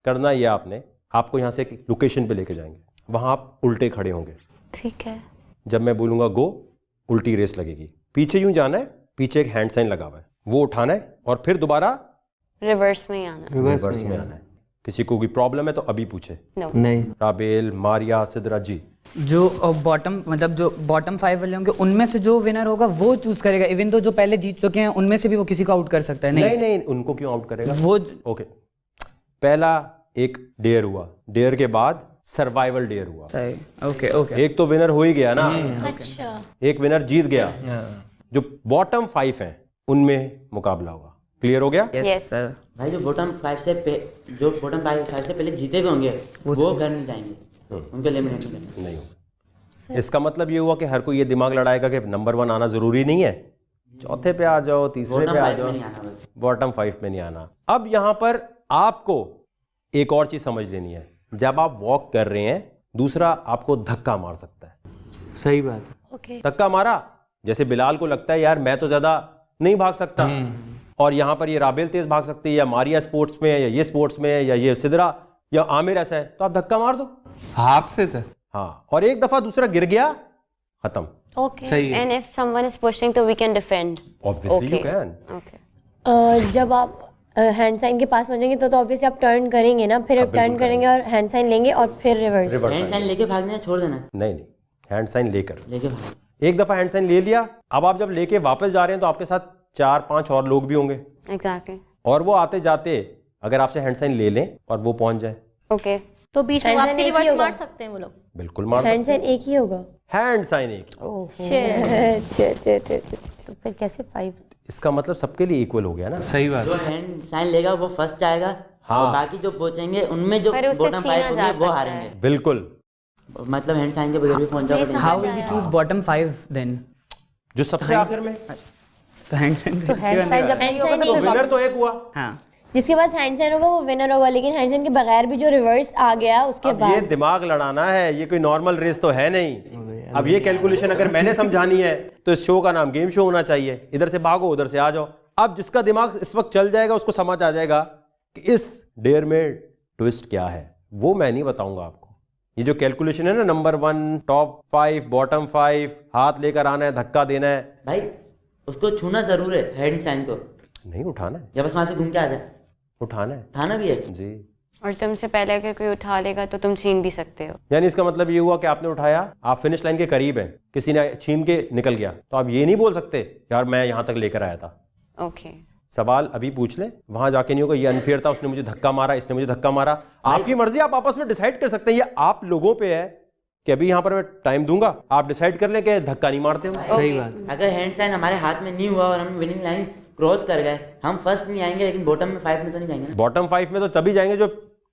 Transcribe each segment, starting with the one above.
करना ये आपने, आपको यहाँ से एक लोकेशन पे लेके जाएंगे, वहाँ आप उल्टे खड़े होंगे। ठीक है। जब मैं बोलूँगा गो, उल्टी रेस लगेगी। पीछे यूं जाना है, पीछे एक हैंड साइन लगा हुआ है, वो उठाना है और फिर दोबारा रिवर्स में ही आना। रिवर्स में आना है। किसी को कोई प्रॉब्लम है तो अभी पूछे। नहीं। राबेल, मारिया, सिद्रा जी। जो बॉटम मतलब जो बॉटम 5 वाले होंगे उनमें से जो विनर होगा वो चूज करेगा, इवन तो जो पहले जीत चुके हैं उनमें से भी वो किसी को आउट कर सकता है। नहीं नहीं, उनको क्यों आउट करेगा वो? ओके, पहला एक डेयर हुआ, डेयर के बाद सर्वाइवल डेयर हुआ। ओके ओके, एक तो विनर हो ही गया ना। अच्छा। एक विनर जीत गया। जो बॉटम 5 हैं उनमें मुकाबला होगा। क्लियर हो गया? Yes sir. भाई जो बॉटम 5 से पहले जीते भी होंगे वो घर नहीं जाएंगे, उनके एलिमिनेट नहीं होगा। इसका मतलब ये हुआ कि हर कोई ये दिमाग लड़ाएगा कि नंबर 1 आना जरूरी नहीं है, चौथे पे आ जाओ, तीसरे पे आ जाओ, बॉटम 5 में नहीं आना। अब यहाँ पर आपको एक और चीज समझ लेनी है, जब आप वॉक कर रहे हैं दूसरा आपको धक्का मार सकता है। सही बात है। ओके। धक्का मारा, जैसे बिलाल को लगता है यार मैं तो ज्यादा नहीं भाग सकता, और यहाँ पर ये राबेल तेज भाग सकती है, या मारिया स्पोर्ट्स में है, या ये स्पोर्ट्स में है, या ये सिदरा या आमिर ऐसा है, तो आप धक्का मार दो हाथ से था। हाँ, और एक दफा दूसरा गिर गया, खत्म। ओके। सही है। And if someone is pushing तो we can defend. Obviously you can. Okay. जब आप हैंड साइन के पास पहुंचेंगे तो ऑब्वियसली आप टर्न करेंगे ना, फिर आप टर्न करेंगे और हैंड साइन लेंगे और फिर रिवर्स। हैंड साइन लेके भागना छोड़ देना। नहीं नहीं, हैंड साइन लेकर लेके भाग। एक दफा हैंड साइन ले लिया, अब आप जब लेके वापस जा रहे हैं तो आपके साथ 4-5 और लोग भी होंगे। एग्जैक्टली। और वो आते जाते अगर आपसे हैंड साइन ले लें और वो पहुंच जाए, ओके। तो बीच में Hand वापसी sign एक ही रिवर्स होगा। मार सकते हैं वो लोग। बिल्कुल मार हैंड सकते साइन एक ही होगा। हैं। हैंड साइन एक, तो फिर कैसे 5? इसका मतलब सबके लिए इक्वल हो गया ना। सही बात जो हैंड साइन लेगा वो फर्स्ट जाएगा। हाँ। और बाकी जो बचेंगे उनमें जो पर उससे बॉटम छीना 5 जा होंगे वो सकता हारेंगे। बिल्कुल। मतलब हैंड साइन के बगैर भी पहुंच जाओगे। How will we choose bottom 5 then? जो सबसे आखिर में, तो हैंड साइन तो हैंड साइन जब नहीं होगा तो विनर तो एक हुआ। हाँ, जिसके पास हैंड साइन होगा वो विनर होगा, लेकिन हैंड साइन के बगैर भी जो रिवर्स आ गया उसके अब ये बाद दिमाग लड़ाना है, ये कोई नॉर्मल रेस तो है नहीं। अब ये कैलकुलेशन अगर मैंने समझानी है तो इस शो का नाम गेम शो होना चाहिए। इधर से भागो उधर से आ जाओ। अब जिसका दिमाग इस वक्त चल जाएगा उसको समझ आ जाएगा कि इस डेयर में ट्विस्ट क्या है। वो मैं नहीं बताऊंगा आपको। ये जो कैलकुलेशन है ना, नंबर 1, टॉप 5, बॉटम 5, हाथ लेकर आना है, धक्का देना है, भाई उसको छूना जरूर है हैंड साइन को। नहीं उठाना है, जब बस वहां से घूम के आ जाए उठाना है उठाना भी है जी। और तुमसे पहले अगर कोई उठा लेगा तो तुम छीन भी सकते हो। यानी इसका मतलब ये हुआ कि आपने उठाया, आप फिनिश लाइन के करीब हैं, किसी ने छीन के निकल गया, तो आप ये नहीं बोल सकते यार मैं यहां तक लेकर आया था। ओके। सवाल अभी पूछ ले, वहां जाके नहीं होगा ये अनफेयर था, उसने मुझे धक्का मारा, इसने मुझे धक्का मारा। आपकी मर्जी, आप आपस में डिसाइड कर सकते हैं। ये आप लोगों पे है कि अभी यहाँ पर मैं टाइम दूंगा, आप डिसाइड कर लें कि धक्का नहीं मारते हो। सही बात। अगर हैंड साइन हमारे हाथ में नहीं हुआ और हम विनिंग लाइन क्रॉस कर गए, हम फर्स्ट नहीं आएंगे लेकिन बॉटम में 5 में तो नहीं जाएंगे। बॉटम 5 में तो तभी जाएंगे जो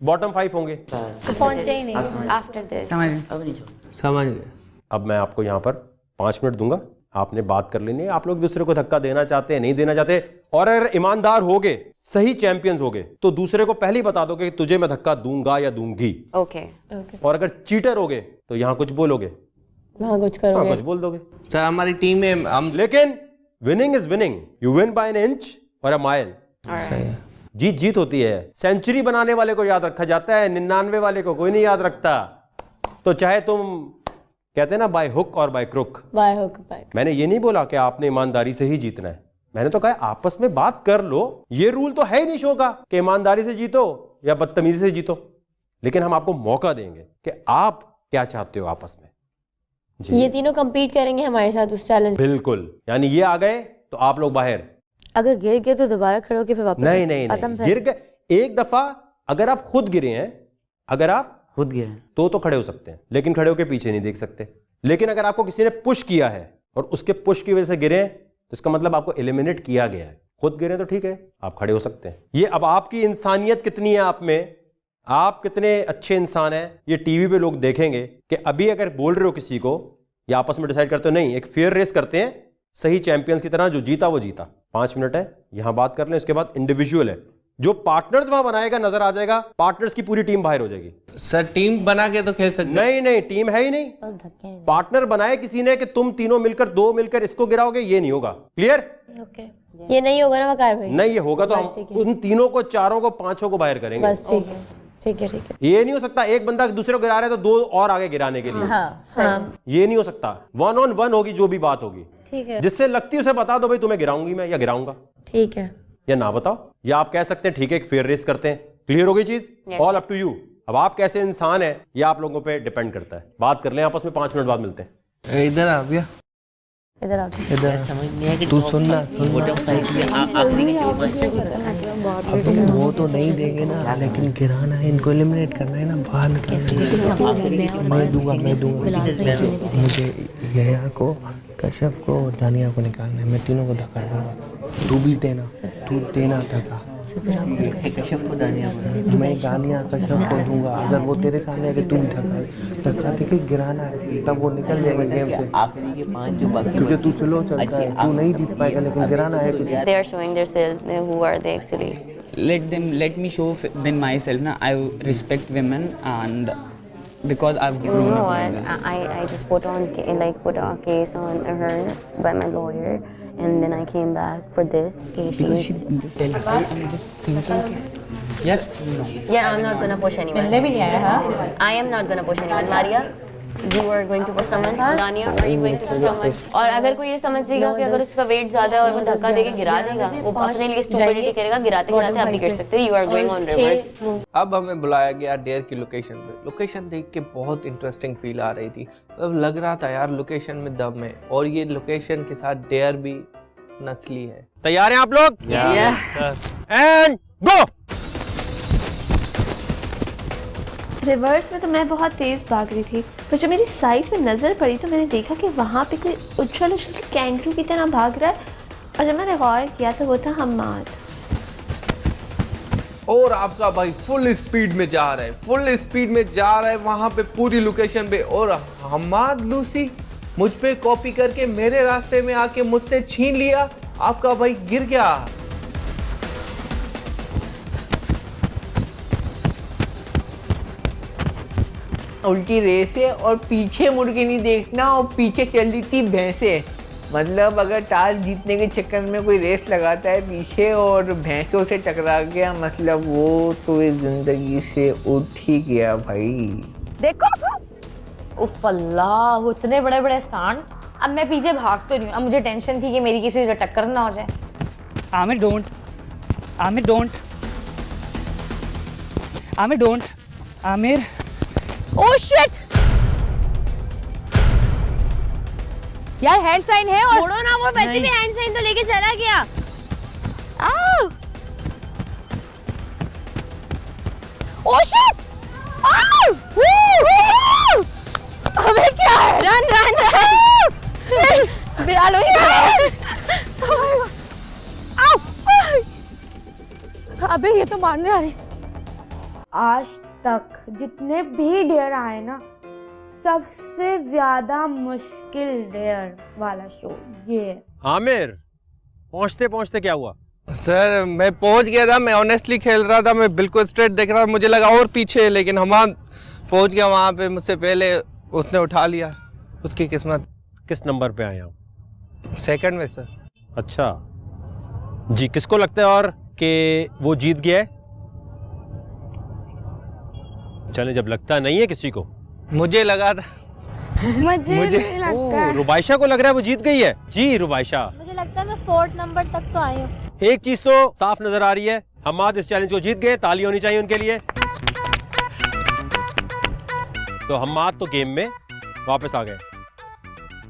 बॉटम 5 होंगे। पहुंचे ही नहीं। आफ्टर दिस समझ अब नहीं छोड़। समझ गए। अब मैं आपको यहाँ पर 5 मिनट दूंगा, आपने बात कर लेनी है। आप लोग दूसरे को धक्का देना चाहते हैं, नहीं देना चाहते, और अगर ईमानदार होगे, सही चैंपियंस होगे, तो दूसरे को पहले ही बता दोगे कि तुझे मैं धक्का दूंगा या दूंगी। ओके। और अगर चीटर होगे तो यहाँ कुछ बोलोगे, वहाँ कुछ हाँ करोगे। कुछ बोल दोगे। सर हमारी टीम में हम लेकिन winning is winning, you win bye an inch और अ माइल। जीत जीत होती है। सेंचुरी बनाने वाले को याद रखा जाता है, 99 वाले को कोई नहीं याद रखता। तो चाहे तुम कहते हैं ना बाय हुक और by crook, by hook by. मैंने ये नहीं बोला कि आपने ईमानदारी से ही जीतना है, मैंने तो कहा आपस में बात कर लो। ये रूल तो है ही नहीं शो का कि ईमानदारी से जीतो या बदतमीजी से जीतो, लेकिन हम आपको मौका देंगे कि आप क्या चाहते हो आपस में। ये तीनों compete करेंगे हमारे साथ उस चैलेंज। बिल्कुल, यानी ये आ गए तो आप लोग बाहर। अगर गिर गए तो दोबारा खड़े होके फिर वापस नहीं नहीं खत्म नहीं, फिर। गिर गए एक दफा, अगर आप खुद गिरे हैं, अगर आप खुद गए तो खड़े हो सकते हैं, लेकिन खड़े होकर पीछे नहीं देख सकते। लेकिन अगर आपको किसी ने पुश किया है और उसके पुश की वजह से गिरे हैं, तो इसका मतलब आपको एलिमिनेट किया गया है। खुद गिरे तो ठीक है, आप खड़े हो सकते हैं। ये अब आपकी इंसानियत कितनी है आप में, आप कितने अच्छे इंसान हैं, ये टीवी पे लोग देखेंगे कि अभी अगर बोल रहे हो किसी को या आपस में डिसाइड करते हो नहीं, एक फेयर रेस करते हैं सही चैंपियंस की तरह, जो जीता वो जीता। 5 मिनट है, यहां बात कर लें, इसके बाद इंडिविजुअल है। जो पार्टनर्स वहां बनाएगा नजर आ जाएगा, पार्टनर्स की पूरी टीम बाहर हो जाएगी। सर टीम बना के तो खेल सकते हैं। नहीं नहीं, टीम है ही नहीं। बस धक्के हैं। पार्टनर बनाए किसी ने कि तुम तीनों मिलकर, 2 मिलकर इसको गिराओगे, ये नहीं होगा। क्लियर? ये नहीं होगा ना वकार भाई? नहीं, ये होगा तो हम उन तीनों को, 4 को, 5 को बाहर करेंगे। बस ठीक है। ठीक है ठीक है। ये नहीं हो सकता एक बंदा दूसरे को गिरा रहा है तो दो और आगे गिराने के लिए। हाँ ये नहीं हो सकता। 1 on 1 होगी जो भी बात होगी। ठीक है जिससे लगती है उसे बता दो भाई तुम्हें गिराऊंगी मैं या गिराऊंगा, ठीक है। या ना बताओ, या आप कह सकते हैं ठीक है एक फेयर रेस करते हैं। क्लियर हो गई चीज? All up to you. अब आप कैसे इंसान है ये आप लोगों पे डिपेंड करता है। बात कर लें आपस में, 5 मिनट बाद मिलते हैं। इधर आ भैया, इधर आओ। इधर समझ नहीं आया कि तू सुनना बॉटम 5 में आपने क्या अब तुम वो तो नहीं देंगे ना, लेकिन गिराना है, इनको एलिमिनेट करना है ना, बाहर निकालना है। मैं दूंगा मुझे यया को, कश्यप को और दानिया को निकालना है। मैं तीनों को धक्का दूंगा, तू भी देना, तू देना धक्का। कश्यप को दानिया मैं दानिया कश्यप को दूंगा। अगर वो तेरे सामने है कि तू धक्का देके गिराना है तब वो निकल जाएगा गेम से। आखिरी के 5 जो बाकी क्योंकि तू स्लो चलता है, तू नहीं जीत पाएगा, लेकिन गिराना है तुझे। They are showing their self. Who are they actually? let me show them myself na. I respect women, and because I've You grown know up what? I just put a case on her by my lawyer, and then I came back for this case. because she just I'm just thinking यार no. Yeah, I'm not gonna push anyone. मिलने भी नहीं आया हाँ? I am not gonna push anyone. Maria, you are going to push someone. Dania, are you going to push someone? और अगर कोई ये समझेगा कि अगर उसका वेट ज्यादा है और वो धक्का देके गिरा देगा, वो अपने लिए स्टूपिडिटी करेगा, गिराते गिराते आप भी कर सकते हो. You are going on reverse. अब हमें बुलाया गया डेयर की लोकेशन पे। लोकेशन देख के बहुत इंटरेस्टिंग फील आ रही थी। अब लग रहा था यार लोकेशन में दम है, और ये लोकेशन के साथ डेयर भी नस्ली है। तैयार हैं आप लोग? And go. रिवर्स में तो मैं बहुत तेज़ भाग रही थी, पर जब मेरी साइड में नज़र पड़ी तो मैंने देखा कि वहाँ पे कोई उछल उछल के कैंगरू की तरह भाग रहा है, और जब मैंने गौर किया तो वो था हम्माद। और आपका भाई फुल स्पीड में जा रहा है, वहां पे पूरी लोकेशन पे। और हम्माद लूसी मुझ पे कॉपी करके मेरे रास्ते में आके मुझसे छीन लिया। आपका भाई गिर गया। उल्टी रेस है और पीछे मुड़ के नहीं देखना, और पीछे चल रही थी भैंसे। मतलब अगर टास्क जीतने के चक्कर में कोई रेस लगाता है पीछे और भैंसों से टकरा गया, मतलब वो तो इस जिंदगी से उठ ही गया भाई। देखो उफ अल्लाह, वो इतने बड़े बड़े सांड। अब मैं पीछे भाग तो रही हूँ, अब मुझे टेंशन थी कि मेरी किसी से टक्कर ना हो जाए। Aamir don't Aamir oh shit यार, हैंड साइन है और छोड़ो ना, वो वैसे भी हैंड साइन तो लेके चला गया। आओ ओह शिट आओ अबे क्या है, रन बिलाल अबे ये तो मारने आ रही। आज तक जितने भी डेयर आए ना, सबसे ज्यादा मुश्किल डेयर वाला शो ये है। आमिर पहुंचते पहुंचते क्या हुआ? सर मैं पहुंच गया था, मैं ऑनेस्टली खेल रहा था, मैं बिल्कुल स्ट्रेट देख रहा था, मुझे लगा और पीछे, लेकिन हमाद पहुंच गया वहां पे मुझसे पहले, उसने उठा लिया। उसकी किस्मत। किस नंबर पे आए आप? सेकंड में सर। अच्छा जी, किसको लगता है और कि वो जीत गया है? चले, जब लगता नहीं है किसी को। मुझे लगा था। मुझे नहीं लगता है। रुबाइशा को लग रहा है वो जीत गई है। जी रुबाइशा, मुझे लगता है मैं 4th नंबर तक तो आई हूँ। एक चीज तो साफ नजर आ रही है, हम्माद इस चैलेंज को जीत गए। ताली होनी चाहिए उनके लिए। तो हम्माद तो गेम में वापस आ गए।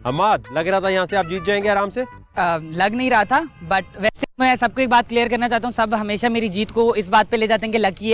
हम्माद, लग रहा था यहाँ से आप जीत जाएंगे आराम से। लग नहीं रहा था, बट वैसे मैं सबको एक बात क्लियर करना चाहता हूँ। सब हमेशा मेरी जीत को इस बात पे ले जाते हैं कि लकी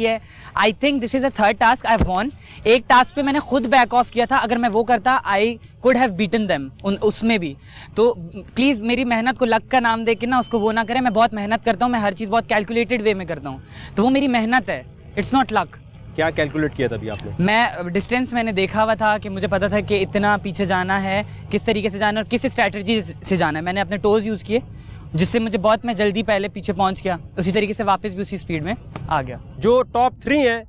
है। I think this is a third task I have von. एक टास्क पे मैंने खुद बैक ऑफ किया था, अगर मैं वो करता I could have beaten them उसमें भी। तो प्लीज़ मेरी मेहनत को लक का नाम दे के ना उसको वो ना करें। मैं बहुत मेहनत करता हूँ, मैं हर चीज़ बहुत कैलकुलेटेड वे में करता हूँ, तो वो मेरी मेहनत है, इट्स नॉट लक। क्या कैलकुलेट किया तभी आपने? मैं डिस्टेंस मैंने देखा हुआ था कि मुझे पता था कि इतना पीछे जाना है, किस तरीके से जाना है और किस स्ट्रैटेजी से जाना है। मैंने अपने टोज़ यूज़ किए, जिससे मुझे बहुत, मैं जल्दी पहले पीछे पहुंच गया, उसी तरीके से वापस भी उसी स्पीड में आ गया। जो टॉप 3 हैं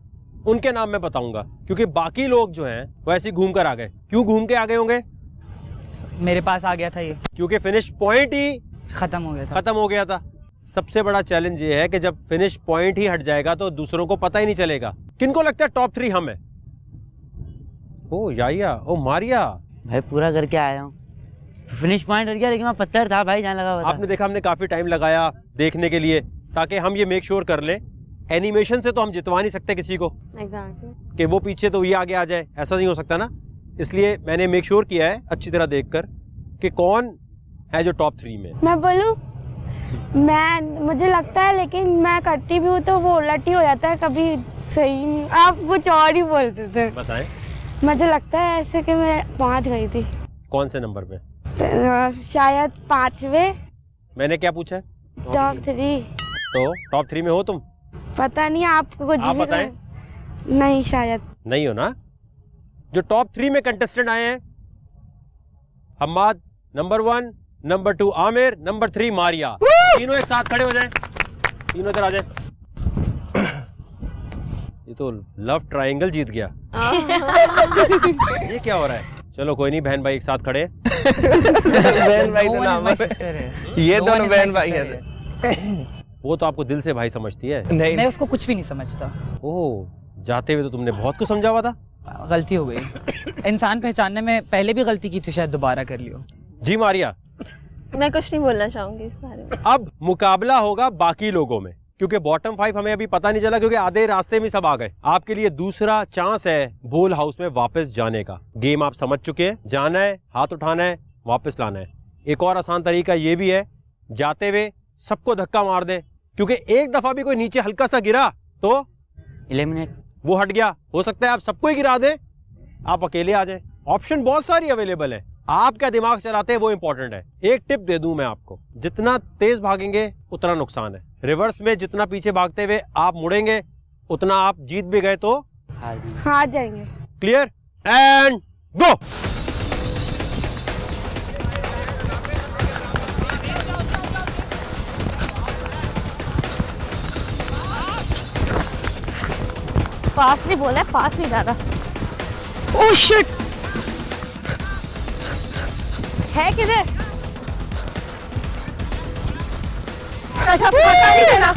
उनके नाम मैं बताऊंगा, क्योंकि बाकी लोग जो हैं वो ऐसे घूम कर आ गए। क्यों घूम के आ गए होंगे? मेरे पास आ गया था ये, क्योंकि फिनिश पॉइंट ही खत्म हो गया था। सबसे बड़ा चैलेंज ये है कि जब फिनिश पॉइंट ही हट जाएगा तो दूसरों को पता ही नहीं चलेगा। किनको लगता है टॉप 3 हम है? ओ याया, ओ मारिया। भाई पूरा करके आया हूँ, फिनिश पॉइंट हट गया लेकिन वहाँ पत्थर था भाई, जहाँ लगा हुआ था। आपने देखा हमने काफी टाइम लगाया देखने के लिए, ताकि हम ये मेक श्योर कर लें। एनिमेशन से तो हम जितवा नहीं सकते किसी को एग्जैक्टली। कि वो पीछे तो ये आगे आ जाए, ऐसा नहीं हो सकता ना। इसलिए मैंने मेक श्योर किया है अच्छी तरह देखकर कि कौन है जो टॉप 3 में। मैं बोलूं, मुझे लगता है, लेकिन मैं करती भी हूँ तो वो उलट ही हो जाता है कभी, सही नहीं। आप कुछ और ही बोलते थे। बताएं। मुझे लगता है ऐसे कि मैं पहुँच गई थी। कौन से नंबर पे? शायद 5वें। मैंने क्या पूछा? टॉप 3। तो टॉप 3 में हो तुम? पता नहीं, आपको कुछ आप भी बताएं। नहीं, शायद नहीं हो ना। जो टॉप 3 में कंटेस्टेंट आए हैं, Hammad number 1, number 2 Aamir, number 3 Maria. तीनों एक साथ खड़े हो जाएं, तीनों इधर आ जाएं। ये तो लव ट्रायंगल जीत गया। ये क्या हो रहा है? चलो कोई नहीं, बहन भाई एक साथ खड़े। बहन भाई तो नाम है, ये दोनों बहन भाई हैं। वो तो आपको दिल से भाई समझती है। नहीं, मैं उसको कुछ भी नहीं समझता। ओह, जाते हुए तो तुमने बहुत कुछ समझा हुआ था। गलती हो गई। इंसान पहचानने में पहले भी गलती की थी, शायद दोबारा कर लियो। जी मारिया। मैं कुछ नहीं बोलना चाहूंगी इस बारे में। अब मुकाबला होगा बाकी लोगों में, क्योंकि बॉटम 5 हमें अभी पता नहीं चला, क्योंकि आधे रास्ते में सब आ गए। आपके लिए दूसरा चांस है बोल हाउस में वापस जाने का। गेम आप समझ चुके हैं, जाना है, हाथ उठाना है, वापस लाना है। एक और आसान तरीका ये भी है, जाते हुए सबको धक्का मार दें, क्योंकि एक दफा भी कोई नीचे हल्का सा गिरा तो एलिमिनेट, वो हट गया। हो सकता है आप सबको ही गिरा दें, आप अकेले आ जाएं। ऑप्शन बहुत सारी अवेलेबल है, आप क्या दिमाग चलाते हैं वो इंपॉर्टेंट है। एक टिप दे दूं मैं आपको, जितना तेज भागेंगे उतना नुकसान है। रिवर्स में जितना पीछे भागते हुए आप मुड़ेंगे, उतना आप जीत भी गए तो हार जाएंगे। Clear and go. पास नहीं बोला है, पास नहीं जा रहा। ओह शिट, है किधर? अच्छा, पता नहीं चला।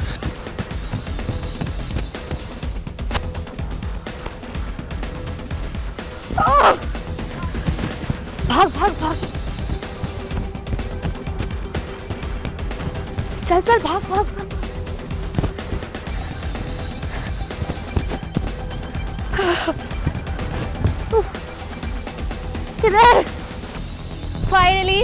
भाग भाग भाग, चल चल भाग भाग भाग। किधर? फाइनली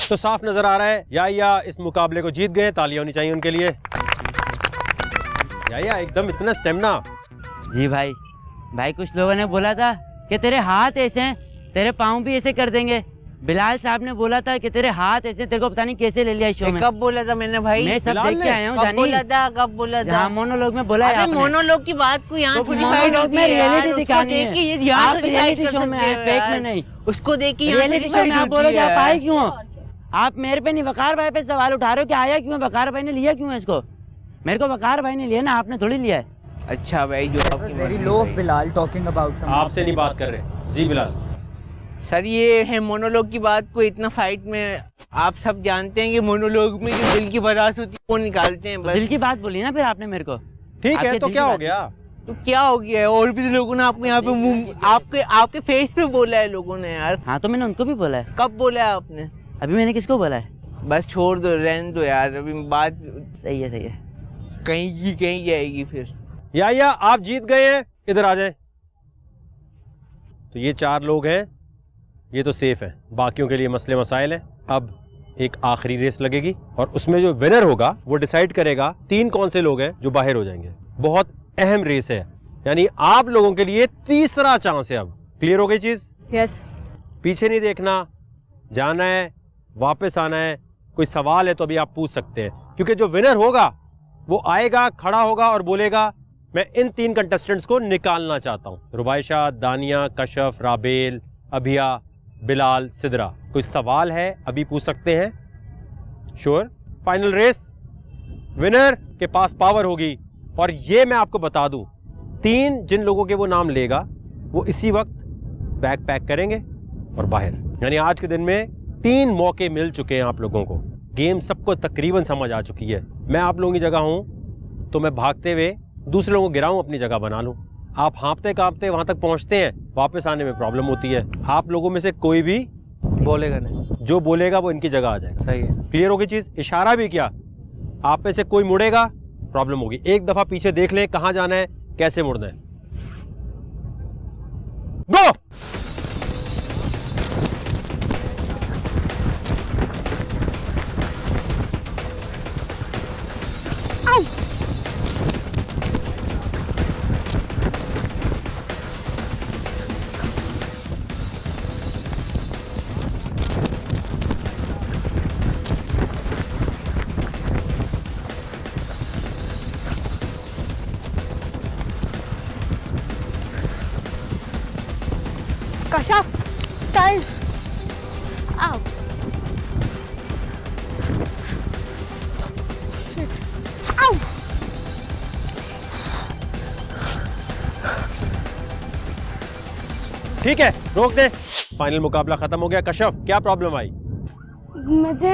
तो साफ नजर आ रहा है या इस मुकाबले को जीत गए। तालियां होनी चाहिए उनके लिए। या एकदम इतना स्टेमिना। जी भाई, भाई कुछ लोगों ने बोला था कि तेरे हाथ ऐसे हैं, तेरे पाँव भी ऐसे कर देंगे। बिलाल साहब ने बोला था कि तेरे हाथ ऐसे, तेरे को पता नहीं कैसे ले लिया शो में। कब बोला था मैंने भाई? मैं सब देख के आया हूँ। कब बोला था? कब बोला था? हाँ, मोनोलॉग में बोला है आपने। मोनोलॉग की बात को यहाँ थोड़ी फाइट होती है यार। उसको देख के ये यहाँ थोड़ी फाइट कर सकते हैं फेक में नहीं। उसको देख के रियलिटी शो में आप बोलोगे आप आए क्यों? आप मेरे पे नहीं, वकार भाई पे सवाल उठा रहे हो कि आया क्यों? वकार भाई ने लिया क्यों इसको? मेरे को वकार भाई ने लिया ना, आपने थोड़ी लिया है। अच्छा भाई, जो आपकी very low of Bilal talking about आपसे नहीं बात कर रहे। जी बिलाल सर, ये है मोनोलॉग की बात को इतना फाइट में आप सब जानते हैं कि मोनोलॉग में जो दिल की भड़ास होती है वो निकालते हैं बस। दिल की बात बोली ना फिर आपने मेरे को। ठीक है, तो क्या हो गया? तो क्या हो गया है? और भी लोगों ने आपको यहाँ पे मुंह आपके फेस पे बोला है लोगों ने यार। हाँ तो मैंने उनको भी बोला है। कब बोला है आपने? अभी मैंने किसको बोला है? बस छोड़ दो, रहने दो यार, अभी बात सही है, सही है। कहीं की कहीं जाएगी फिर। या आप जीत गए हैं, इधर आ जाए। तो ये 4 लोग हैं, ये तो सेफ है, बाकियों के लिए मसले मसाइल हैं। अब एक आखिरी रेस लगेगी और उसमें जो विनर होगा वो डिसाइड करेगा 3 कौन से लोग हैं जो बाहर हो जाएंगे। बहुत अहम रेस है, यानी आप लोगों के लिए तीसरा चांस है। अब क्लियर हो गई चीज? यस। पीछे नहीं देखना, जाना है, वापस आना है। कोई सवाल है तो अभी आप पूछ सकते हैं, क्योंकि जो विनर होगा वो आएगा, खड़ा होगा और बोलेगा मैं इन 3 कंटेस्टेंट्स को निकालना चाहता हूँ। रुबाइशा, दानिया, कशफ, राबेल, अभिया, बिलाल, सिदरा। कोई सवाल है अभी पूछ सकते हैं। श्योर? फाइनल रेस, विनर के पास पावर होगी। और ये मैं आपको बता दूं, 3 जिन लोगों के वो नाम लेगा वो इसी वक्त बैग पैक करेंगे और बाहर। यानी आज के दिन में 3 मौके मिल चुके हैं आप लोगों को। गेम सबको तकरीबन समझ आ चुकी है। मैं आप लोगों की जगह हूं तो मैं भागते हुए दूसरे लोगों को गिराऊं, अपनी जगह बना लूं। आप हाँपते कांपते वहां तक पहुंचते हैं, वापस आने में प्रॉब्लम होती है। आप लोगों में से कोई भी बोलेगा नहीं, जो बोलेगा वो इनकी जगह आ जाएगा। सही है। क्लियर होगी चीज? इशारा भी किया, आप में से कोई मुड़ेगा प्रॉब्लम होगी। एक दफा पीछे देख लें कहां जाना है, कैसे मुड़ना है। गो! कशफ टाइम आओ आओ ठीक है, रोक दे। फाइनल मुकाबला खत्म हो गया। कशफ, क्या प्रॉब्लम आई?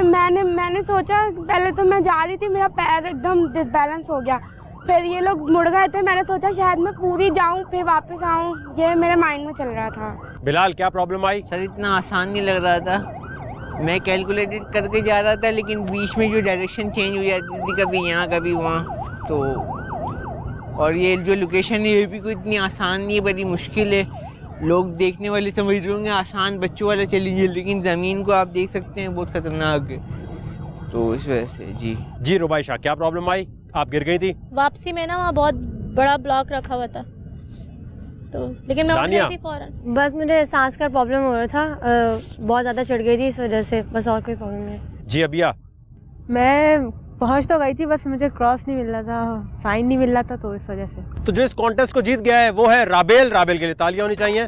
मैंने सोचा, पहले तो मैं जा रही थी, मेरा पैर एकदम डिसबैलेंस हो गया, फिर ये लोग मुड़ गए थे, मैंने सोचा शायद मैं पूरी जाऊं फिर वापस आऊं, ये मेरे माइंड में चल रहा था। बिलाल, क्या प्रॉब्लम आई? सर इतना आसान नहीं लग रहा था। मैं कैलकुलेटेड करके जा रहा था, लेकिन बीच में जो डायरेक्शन चेंज हो जाती थी, कभी यहाँ कभी वहाँ, तो और ये जो लोकेशन है ये भी कोई इतनी आसान नहीं है, बड़ी मुश्किल है। लोग देखने वाले समझ रहे होंगे आसान, बच्चों वाला चलिए, लेकिन ज़मीन को आप देख सकते हैं बहुत ख़तरनाक है। तो इस वजह से जी रुबाइशा, क्या प्रॉब्लम आई? आप गिर गई थी? वापसी में ना वहाँ बहुत बड़ा ब्लॉक रखा हुआ था, तो लेकिन मैं उठ गई थी फौरन। बस मुझे सांस का प्रॉब्लम हो रहा था, बहुत ज़्यादा चढ़ गई थी इस वजह से, बस और कोई प्रॉब्लम नहीं। जी अबिया? मैं पहुंच तो गई थी, बस मुझे क्रॉस नहीं मिल रहा था, साइन नहीं मिल रहा था, तो इस वजह से। तो जो इस कॉन्टेस्ट को जीत गया है वो है राबेल। राबेल के लिए तालियां होनी चाहिए।